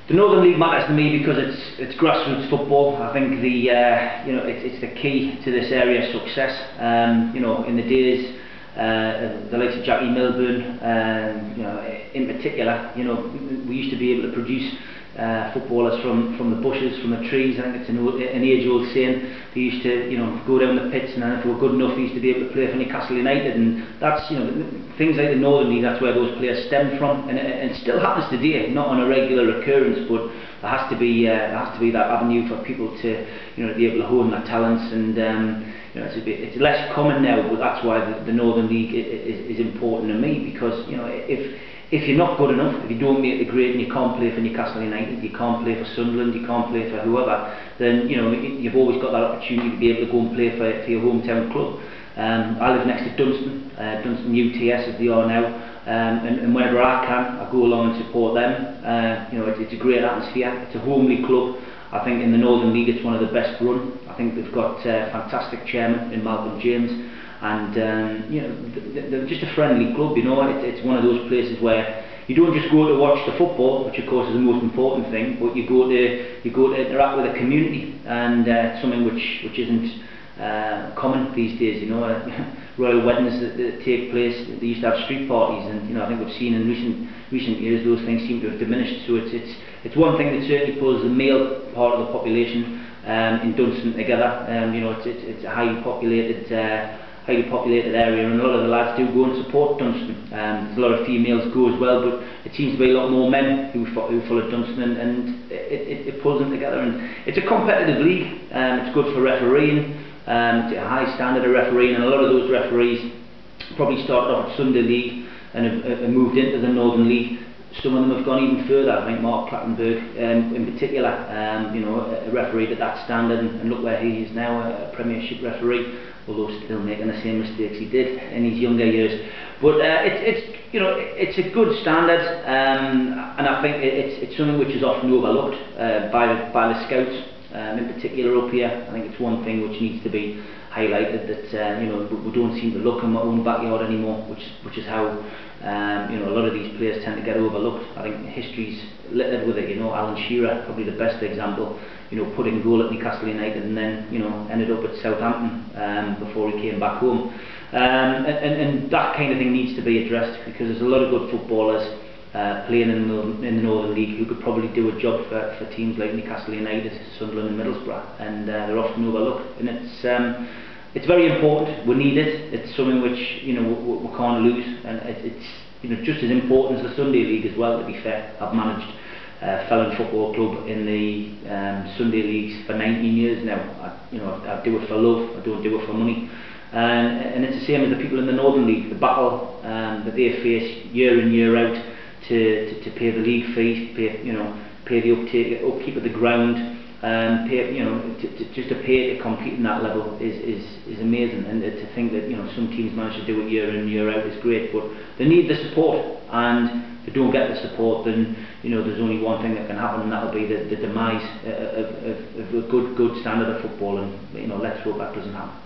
The Northern League matters to me because it's grassroots football. I think it's the key to this area's success. In the days the likes of Jackie Milburn, in particular, we used to be able to produce footballers from the bushes, from the trees. I think it's an age-old saying. They used to, go down the pits, and then if they were good enough, they used to be able to play for Newcastle United. And that's, things like the Northern League. That's where those players stem from, and it still happens today, not on a regular occurrence, but there has to be that avenue for people to, be able to hone their talents. And it's less common now, but that's why the Northern League is important to me, because if you're not good enough, if you don't make the grade and you can't play for Newcastle United, you can't play for Sunderland, you can't play for whoever, then you've always got that opportunity to be able to go and play for your hometown club. I live next to Dunstan UTS as they are now, and whenever I can, I go along and support them. It's a great atmosphere. It's a homely club. I think in the Northern League it's one of the best run. I think they've got a fantastic chairman in Malcolm James, and they're just a friendly club. It's one of those places where you don't just go to watch the football, which of course is the most important thing, but you go to interact with the community, and something which isn't common these days. Royal weddings that take place, they used to have street parties, and I think we've seen in recent years those things seem to have diminished. So it's one thing that certainly pulls the male part of the population in Dunstan together. It's a highly populated area, and a lot of the lads do go and support Dunstan. There's a lot of females go as well, but it seems to be a lot more men who follow Dunstan, and it pulls them together. And it's a competitive league. It's good for refereeing. It's a high standard of refereeing, and a lot of those referees probably started off at Sunday League and have moved into the Northern League. Some of them have gone even further. I think Mark Clattenburg in particular, a referee at that standard, and look where he is now, a Premiership referee, although still making the same mistakes he did in his younger years. But it's a good standard, and I think it's something which is often overlooked by the scouts. In particular up here, I think it's one thing which needs to be highlighted, that we don't seem to look in our own backyard anymore, which is how a lot of these players tend to get overlooked. I think history's littered with it. Alan Shearer, probably the best example, putting goal at Newcastle United, and then ended up at Southampton before he came back home. And that kind of thing needs to be addressed, because there's a lot of good footballers playing in the Northern League who could probably do a job for teams like Newcastle United, Sunderland and Middlesbrough, and they're often overlooked. And it's very important. We need it. It's something which we can't lose, and it's just as important as the Sunday League as well, to be fair. I've managed Felon Football Club in the Sunday Leagues for 19 years now. I do it for love. I don't do it for money. And it's the same as the people in the Northern League. The battle that they face year in, year out to pay the league fees, pay the upkeep of the ground, just to pay to compete in that level is amazing. And to think that some teams manage to do it year in, year out is great, but they need the support, and if they don't get the support, then there's only one thing that can happen, and that'll be the demise of a good standard of football. And let's hope that doesn't happen.